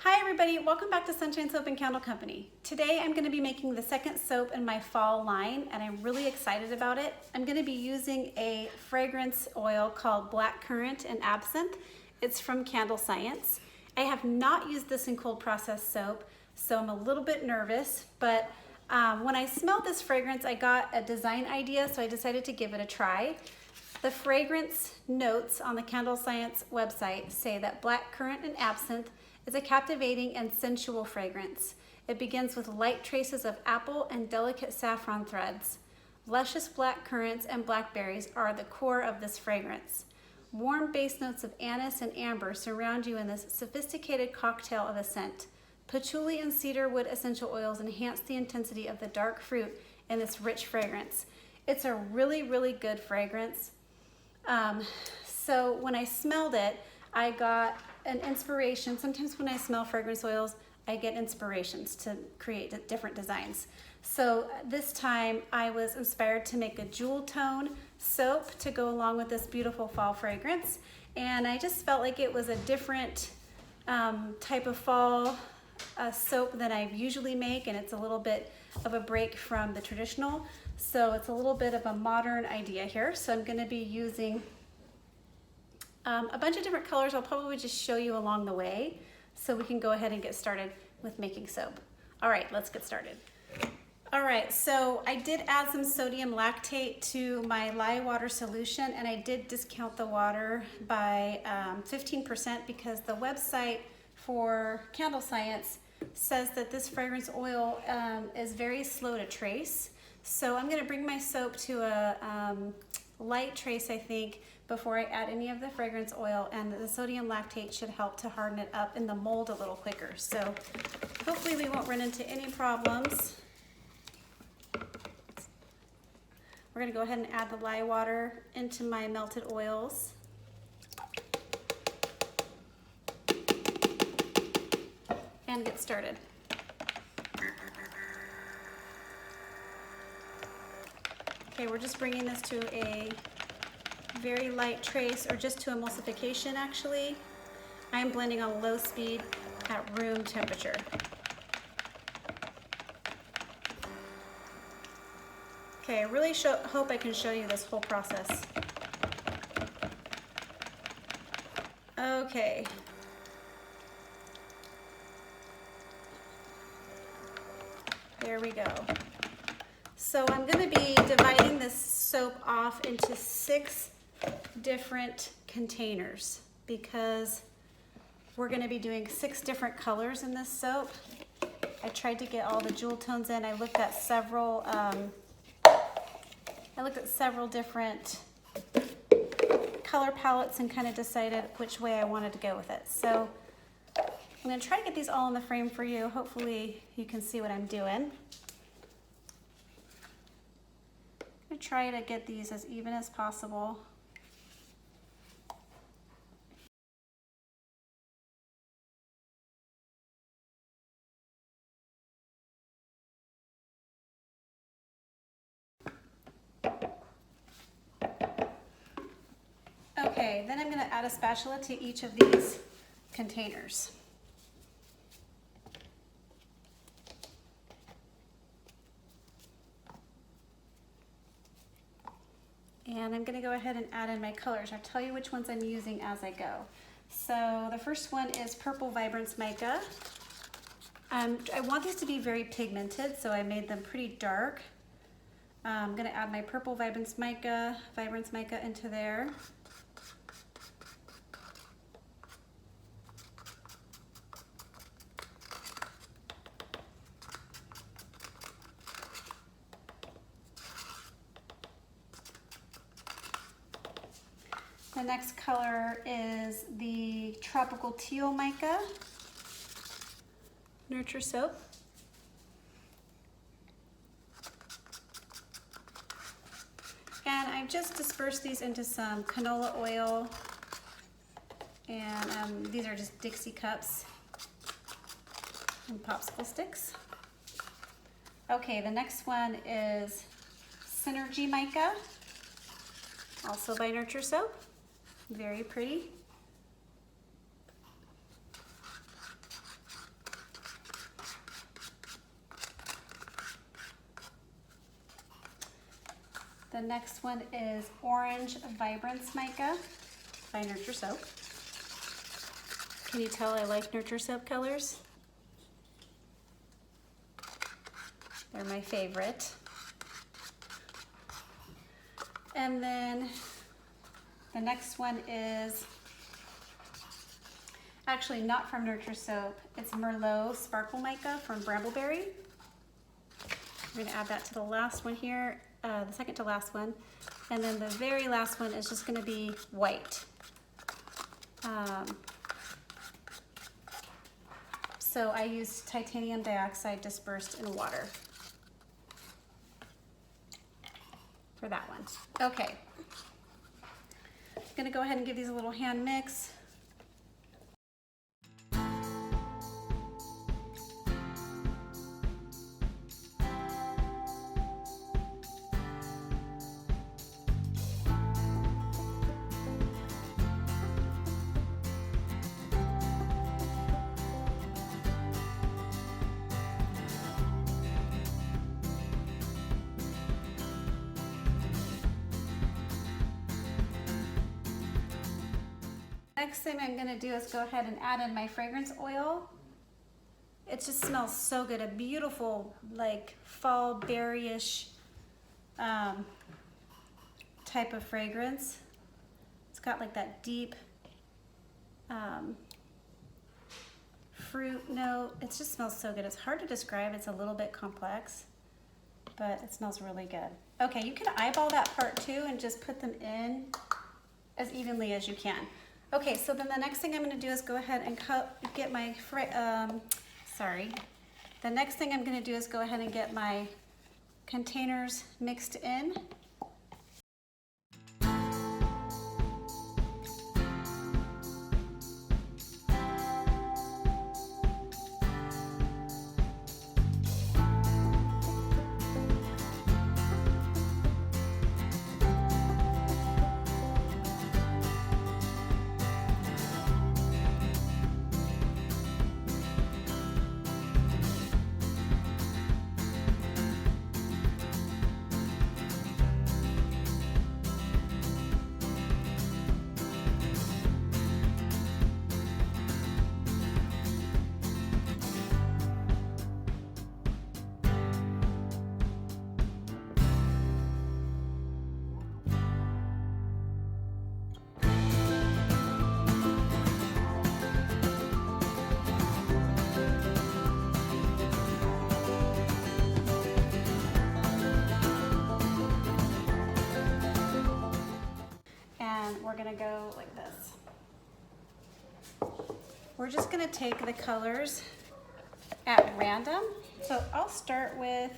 Hi everybody, welcome back to Sunshine Soap and Candle Company. Today I'm going to be making the second soap in my fall line and I'm really excited about it. I'm going to be using a fragrance oil called Black Currant and Absinthe. It's from Candle Science. I have not used this in cold process soap, so I'm a little bit nervous, but when I smelled this fragrance I got a design idea, so I decided to give it a try. The fragrance notes on the Candle Science website say that Black Currant and Absinthe is a captivating and sensual fragrance. It begins with light traces of apple and delicate saffron threads. Luscious black currants and blackberries are the core of this fragrance. Warm base notes of anise and amber surround you in this sophisticated cocktail of a scent. Patchouli and cedarwood essential oils enhance the intensity of the dark fruit in this rich fragrance. It's a really, really good fragrance. So when I smelled it, I got an inspiration. Sometimes when I smell fragrance oils, I get inspirations to create different designs. So this time I was inspired to make a jewel tone soap to go along with this beautiful fall fragrance. And I just felt like it was a different type of fall soap than I usually make, and it's a little bit of a break from the traditional. So it's a little bit of a modern idea here. So I'm going to be using a bunch of different colors. I'll probably just show you along the way so we can go ahead and get started with making soap. All right, let's get started. All right, so I did add some sodium lactate to my lye water solution, and I did discount the water by 15% because the website for Candle Science says that this fragrance oil is very slow to trace. So I'm gonna bring my soap to a light trace, I think, before I add any of the fragrance oil, and the sodium lactate should help to harden it up in the mold a little quicker. So hopefully we won't run into any problems. We're gonna go ahead and add the lye water into my melted oils. And get started. Okay, we're just bringing this to a very light trace, or just to emulsification actually. I am blending on low speed at room temperature. Okay, I really hope I can show you this whole process. Okay. There we go. So I'm going to be dividing this soap off into 6 different containers because we're going to be doing 6 different colors in this soap. I tried to get all the jewel tones in. I looked at several different color palettes and kind of decided which way I wanted to go with it. So I'm going to try to get these all in the frame for you. Hopefully you can see what I'm doing. I'm going to try to get these as even as possible. Okay, then I'm going to add a spatula to each of these containers. And I'm going to go ahead and add in my colors. I'll tell you which ones I'm using as I go. So the first one is Purple Vibrance Mica. I want these to be very pigmented, so I made them pretty dark. I'm going to add my Purple Vibrance Mica into there. The next color is the Tropical Teal Mica Nurture Soap. And I've just dispersed these into some canola oil, and these are just Dixie cups and popsicle sticks. Okay, the next one is Synergy Mica, also by Nurture Soap. Very pretty. The next one is Orange Vibrance Mica by Nurture Soap. Can you tell I like Nurture Soap colors? They're my favorite. And then the next one is actually not from Nurture Soap. It's Merlot Sparkle Mica from Brambleberry. We're gonna add that to the last one here, the second to last one. And then the very last one is just gonna be white. So I used titanium dioxide dispersed in water for that one. Okay, I'm gonna go ahead and give these a little hand mix. Next thing I'm gonna do is go ahead and add in my fragrance oil. It just smells so good, a beautiful like fall berry-ish type of fragrance. It's got like that deep fruit note. It just smells so good. It's hard to describe, it's a little bit complex, but it smells really good. Okay, you can eyeball that part too and just put them in as evenly as you can. Okay, so then the next thing I'm going to do is go ahead and get my, the next thing I'm going to do is go ahead and get my containers mixed in. We're gonna go like this. We're just gonna take the colors at random. So I'll start with,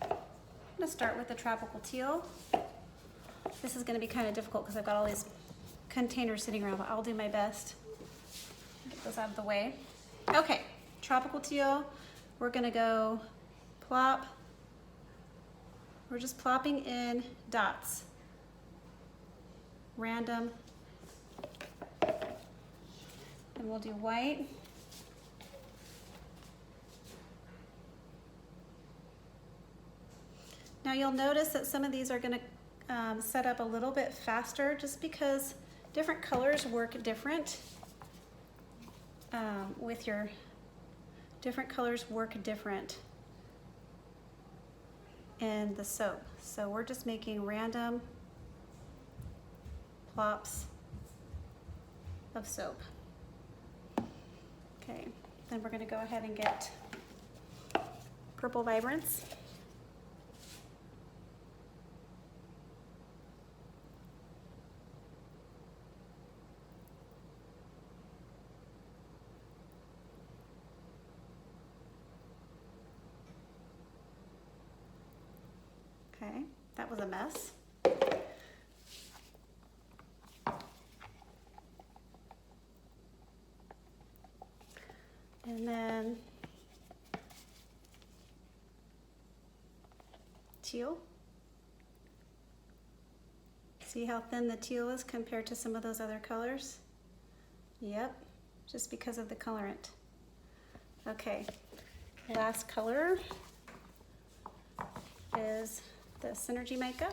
I'm gonna start with the tropical teal. This is gonna be kind of difficult because I've got all these containers sitting around, but I'll do my best. Get those out of the way. Okay, tropical teal. We're gonna go plop. We're just plopping in dots. Random, and we'll do white. Now you'll notice that some of these are going to set up a little bit faster just because different colors work different with your different colors work different in the soap. So we're just making random plops of soap. Okay, then we're going to go ahead and get purple vibrance. Okay, that was a mess. And then teal. See how thin the teal is compared to some of those other colors? Yep, just because of the colorant. Okay, last color is the Synergy Mica.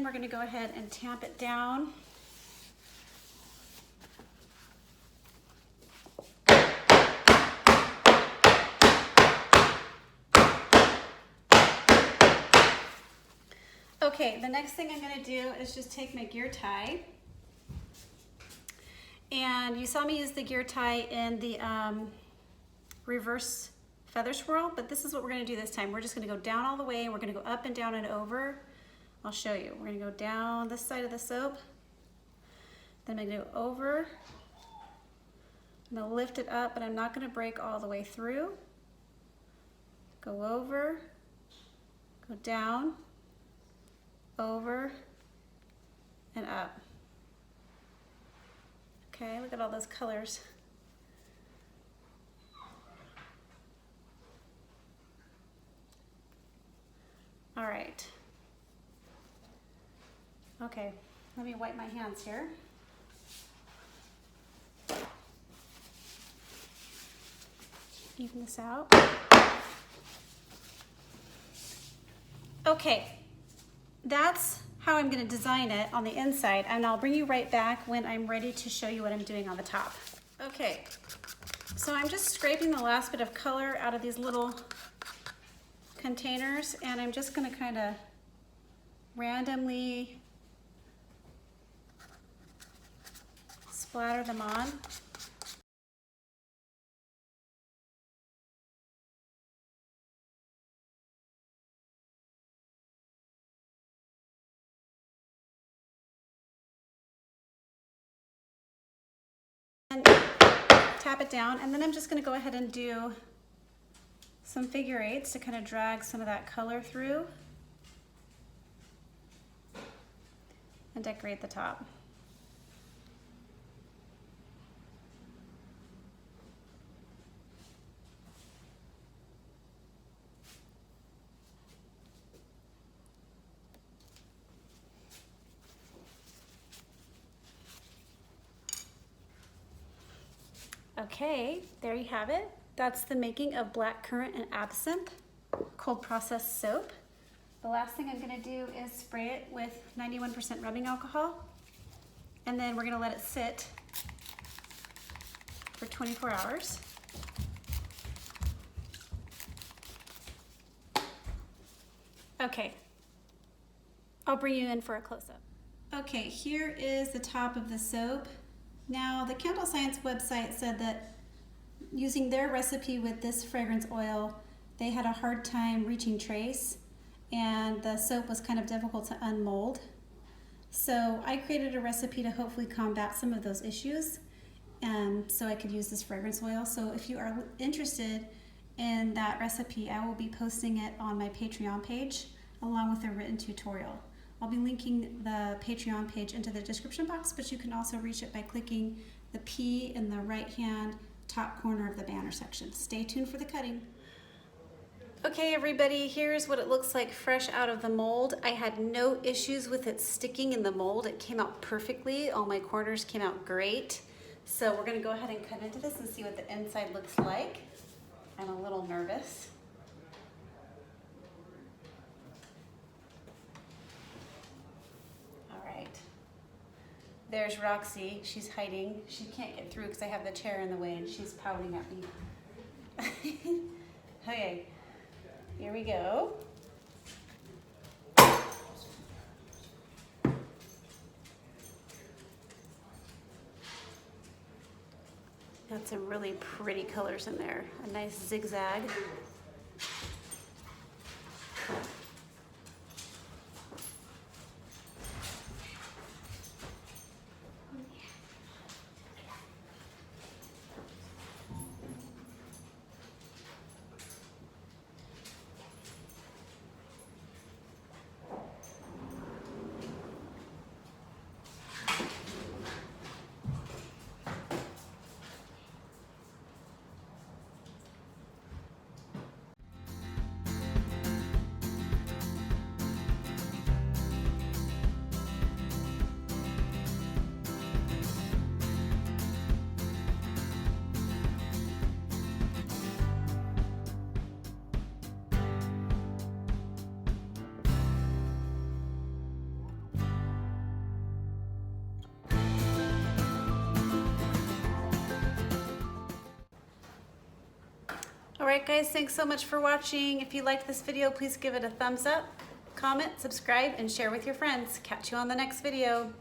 then we're going to go ahead and tamp it down. Okay, the next thing I'm going to do is just take my gear tie. And you saw me use the gear tie in the reverse feather swirl, but this is what we're going to do this time. We're just going to go down all the way, and we're going to go up and down and over. I'll show you. We're going to go down this side of the soap. Then I'm going to go over. I'm going to lift it up, but I'm not going to break all the way through. Go over, go down, over, and up. Okay, look at all those colors. All right. Okay, let me wipe my hands here. Even this out. Okay, that's how I'm going to design it on the inside, and I'll bring you right back when I'm ready to show you what I'm doing on the top. Okay, so I'm just scraping the last bit of color out of these little containers, and I'm just going to kind of randomly splatter them on. And tap it down, and then I'm just going to go ahead and do some figure eights to kind of drag some of that color through and decorate the top. Okay, there you have it. That's the making of black currant and absinthe cold processed soap. The last thing I'm going to do is spray it with 91% rubbing alcohol, and then we're going to let it sit for 24 hours. Okay, I'll bring you in for a close-up. Okay, here is the top of the soap. Now, the Candle Science website said that using their recipe with this fragrance oil, they had a hard time reaching trace, and the soap was kind of difficult to unmold. So I created a recipe to hopefully combat some of those issues, so I could use this fragrance oil. So if you are interested in that recipe, I will be posting it on my Patreon page along with a written tutorial. I'll be linking the Patreon page into the description box, but you can also reach it by clicking the P in the right-hand top corner of the banner section. Stay tuned for the cutting. Okay, everybody, here's what it looks like fresh out of the mold. I had no issues with it sticking in the mold. It came out perfectly. All my corners came out great. So we're gonna go ahead and cut into this and see what the inside looks like. I'm a little nervous. There's Roxy. She's hiding. She can't get through because I have the chair in the way, and she's pouting at me. Okay, here we go. Got some really pretty colors in there. A nice zigzag. All right guys, thanks so much for watching. If you liked this video, please give it a thumbs up, comment, subscribe, and share with your friends. Catch you on the next video.